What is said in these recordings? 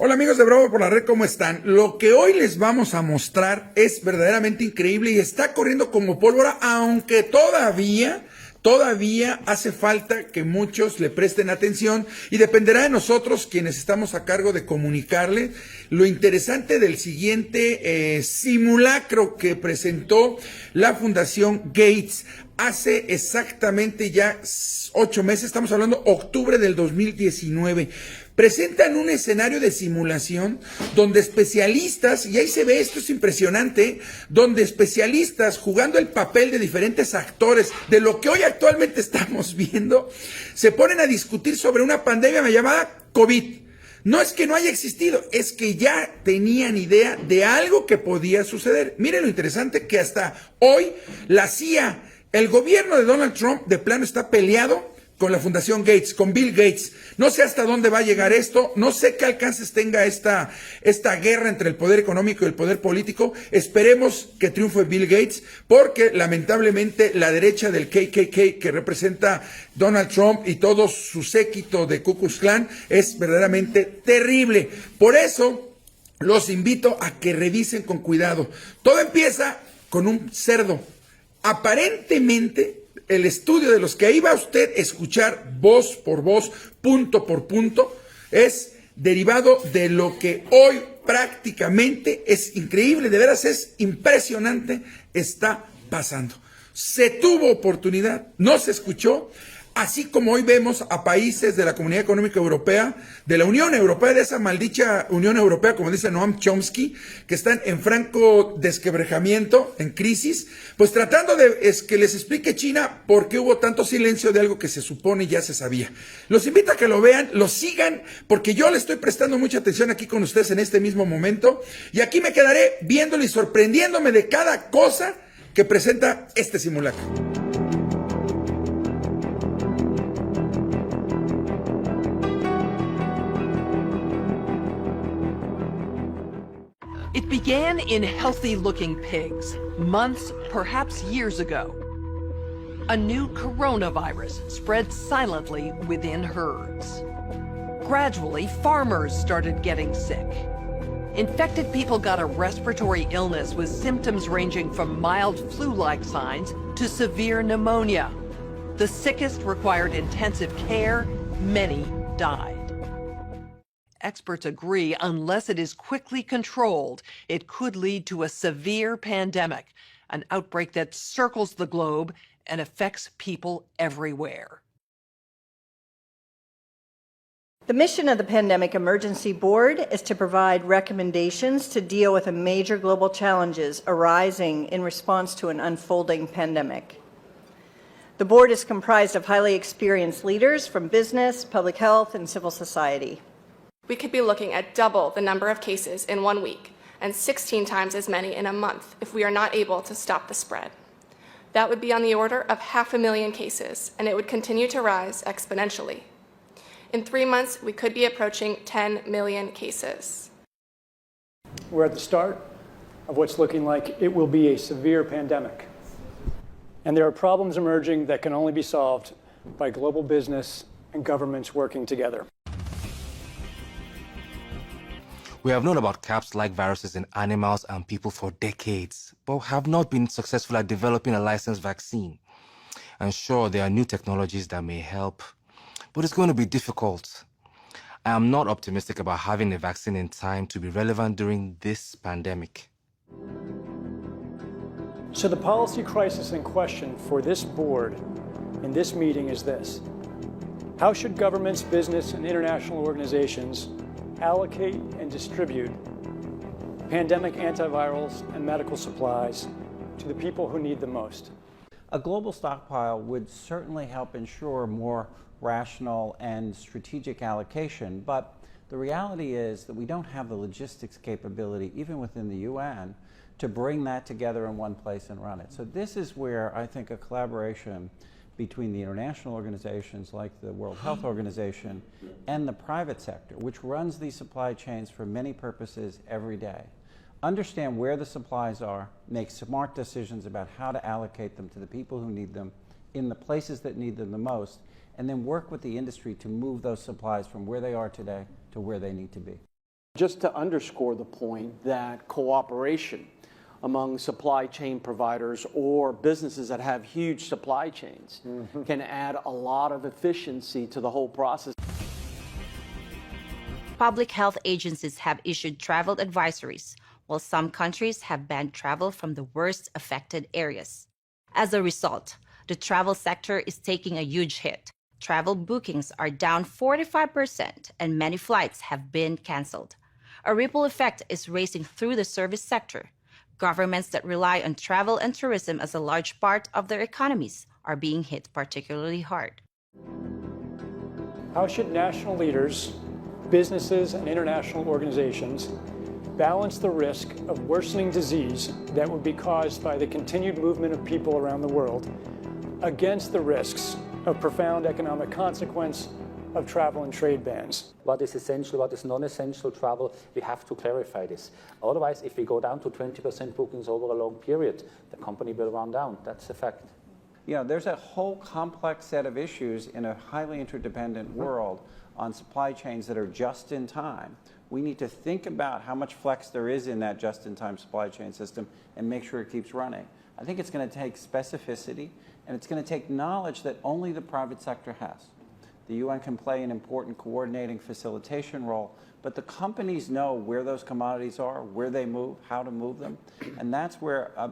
Hola amigos de Bravo por la Red, ¿cómo están? Lo que hoy les vamos a mostrar es verdaderamente increíble y está corriendo como pólvora, aunque todavía hace falta que muchos le presten atención y dependerá de nosotros quienes estamos a cargo de comunicarle lo interesante del siguiente simulacro que presentó la Fundación Gates hace exactamente ya 8 meses, estamos hablando octubre del 2019. Presentan un escenario de simulación donde especialistas, y ahí se ve, esto es impresionante, donde especialistas jugando el papel de diferentes actores de lo que hoy actualmente estamos viendo, se ponen a discutir sobre una pandemia llamada COVID. No es que no haya existido, es que ya tenían idea de algo que podía suceder. Miren lo interesante que hasta hoy la CIA, el gobierno de Donald Trump de plano está peleado con la Fundación Gates, con Bill Gates. No sé hasta dónde va a llegar esto, no sé qué alcances tenga esta guerra entre el poder económico y el poder político. Esperemos que triunfe Bill Gates, porque lamentablemente la derecha del KKK que representa Donald Trump y todo su séquito de Ku Klux Klan es verdaderamente terrible. Por eso los invito a que revisen con cuidado. Todo empieza con un cerdo. Aparentemente, el estudio de los que ahí va usted a escuchar voz por voz, punto por punto, es derivado de lo que hoy prácticamente es increíble, de veras es impresionante, está pasando. Se tuvo oportunidad, no se escuchó, así como hoy vemos a países de la Comunidad Económica Europea, de la Unión Europea, de esa maldicha Unión Europea, como dice Noam Chomsky, que están en franco desquebrajamiento, en crisis, pues tratando de que les explique China por qué hubo tanto silencio de algo que se supone ya se sabía. Los invito a que lo vean, lo sigan, porque yo le estoy prestando mucha atención aquí con ustedes en este mismo momento, y aquí me quedaré viéndolo y sorprendiéndome de cada cosa que presenta este simulacro. It began in healthy-looking pigs, months, perhaps years ago. A new coronavirus spread silently within herds. Gradually, farmers started getting sick. Infected people got a respiratory illness with symptoms ranging from mild flu-like signs to severe pneumonia. The sickest required intensive care. Many died. Experts agree, unless it is quickly controlled, it could lead to a severe pandemic, an outbreak that circles the globe and affects people everywhere. The mission of the Pandemic Emergency Board is to provide recommendations to deal with the major global challenges arising in response to an unfolding pandemic. The board is comprised of highly experienced leaders from business, public health, and civil society. We could be looking at double the number of cases in 1 week and 16 times as many in a month if we are not able to stop the spread. That would be on the order of 500,000 cases, and it would continue to rise exponentially. In 3 months, we could be approaching 10 million cases. We're at the start of what's looking like it will be a severe pandemic. And there are problems emerging that can only be solved by global business and governments working together. We have known about CAPS-like viruses in animals and people for decades, but have not been successful at developing a licensed vaccine. And sure, there are new technologies that may help, but it's going to be difficult. I am not optimistic about having a vaccine in time to be relevant during this pandemic. So the policy crisis in question for this board in this meeting is this: how should governments, business, and international organizations allocate and distribute pandemic antivirals and medical supplies to the people who need them most? A global stockpile would certainly help ensure more rational and strategic allocation, but the reality is that we don't have the logistics capability, even within the UN, to bring that together in one place and run it. So this is where I think a collaboration between the international organizations like the World Health Organization and the private sector, which runs these supply chains for many purposes every day, understand where the supplies are, make smart decisions about how to allocate them to the people who need them in the places that need them the most, and then work with the industry to move those supplies from where they are today to where they need to be. Just to underscore the point that cooperation among supply chain providers or businesses that have huge supply chains can add a lot of efficiency to the whole process. Public health agencies have issued travel advisories, while some countries have banned travel from the worst affected areas. As a result, the travel sector is taking a huge hit. Travel bookings are down 45%, and many flights have been canceled. A ripple effect is racing through the service sector. Governments that rely on travel and tourism as a large part of their economies are being hit particularly hard. How should national leaders, businesses, and international organizations balance the risk of worsening disease that would be caused by the continued movement of people around the world against the risks of profound economic consequence of travel and trade bans? What is essential, what is non-essential travel, we have to clarify this. Otherwise, if we go down to 20% bookings over a long period, the company will run down. That's a fact. You know, there's a whole complex set of issues in a highly interdependent world on supply chains that are just in time. We need to think about how much flex there is in that just-in-time supply chain system and make sure it keeps running. I think it's going to take specificity, and it's going to take knowledge that only the private sector has. The UN can play an important coordinating facilitation role, but the companies know where those commodities are, where they move, how to move them, and that's where a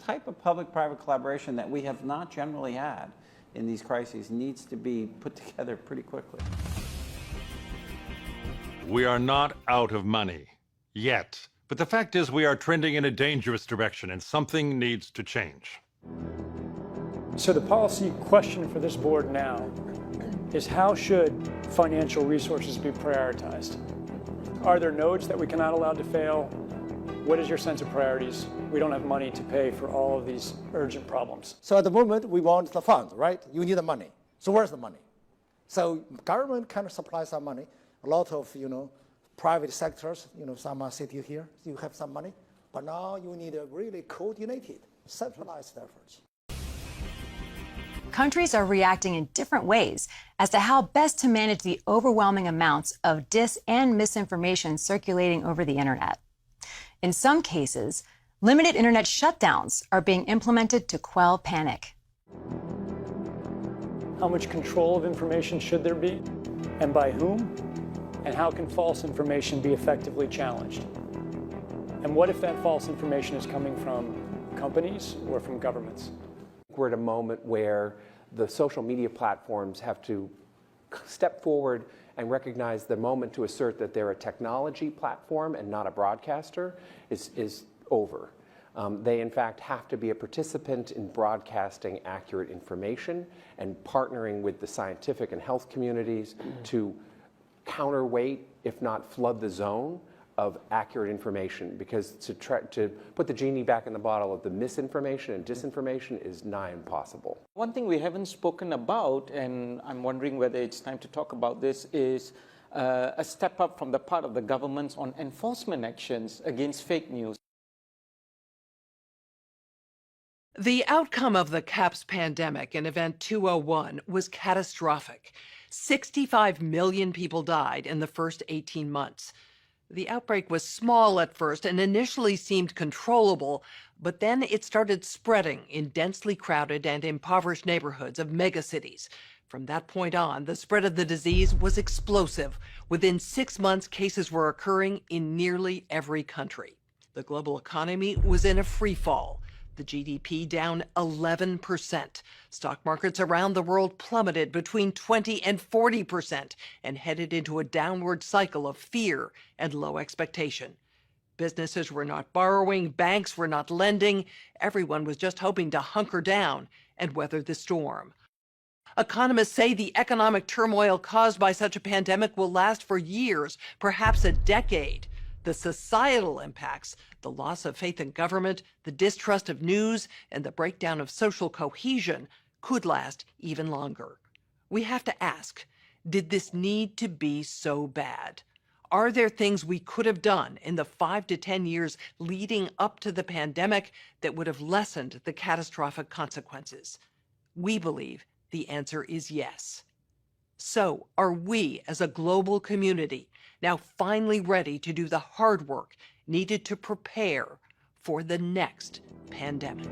type of public-private collaboration that we have not generally had in these crises needs to be put together pretty quickly. We are not out of money yet, but the fact is we are trending in a dangerous direction and something needs to change. So the policy question for this board now is, how should financial resources be prioritized? Are there nodes that we cannot allow to fail? What is your sense of priorities? We don't have money to pay for all of these urgent problems. So at the moment, we want the fund, right? You need the money. So where's the money? So government kind of supplies some money. A lot of, private sectors, some are sitting here, you have some money. But now you need a really coordinated, centralized efforts. Countries are reacting in different ways as to how best to manage the overwhelming amounts of dis and misinformation circulating over the internet. In some cases, limited internet shutdowns are being implemented to quell panic. How much control of information should there be, and by whom? And how can false information be effectively challenged? And what if that false information is coming from companies or from governments? We're at a moment where the social media platforms have to step forward and recognize the moment to assert that they're a technology platform and not a broadcaster is over. They, in fact, have to be a participant in broadcasting accurate information and partnering with the scientific and health communities to counterweight, if not flood the zone of accurate information, because to put the genie back in the bottle of the misinformation and disinformation is nigh impossible. One thing we haven't spoken about, and I'm wondering whether it's time to talk about this, is a step up from the part of the governments on enforcement actions against fake news. The outcome of the CAPS pandemic in Event 201 was catastrophic. 65 million people died in the first 18 months. The outbreak was small at first and initially seemed controllable, but then it started spreading in densely crowded and impoverished neighborhoods of megacities. From that point on, the spread of the disease was explosive. Within 6 months, cases were occurring in nearly every country. The global economy was in a free fall. The GDP down 11%. Stock markets around the world plummeted between 20 and 40% and headed into a downward cycle of fear and low expectation. Businesses were not borrowing, banks were not lending. Everyone was just hoping to hunker down and weather the storm. Economists say the economic turmoil caused by such a pandemic will last for years, perhaps a decade. The societal impacts, the loss of faith in government, the distrust of news, and the breakdown of social cohesion could last even longer. We have to ask, did this need to be so bad? Are there things we could have done in the 5 to 10 years leading up to the pandemic that would have lessened the catastrophic consequences? We believe the answer is yes. So, are we as a global community now finally ready to do the hard work needed to prepare for the next pandemic.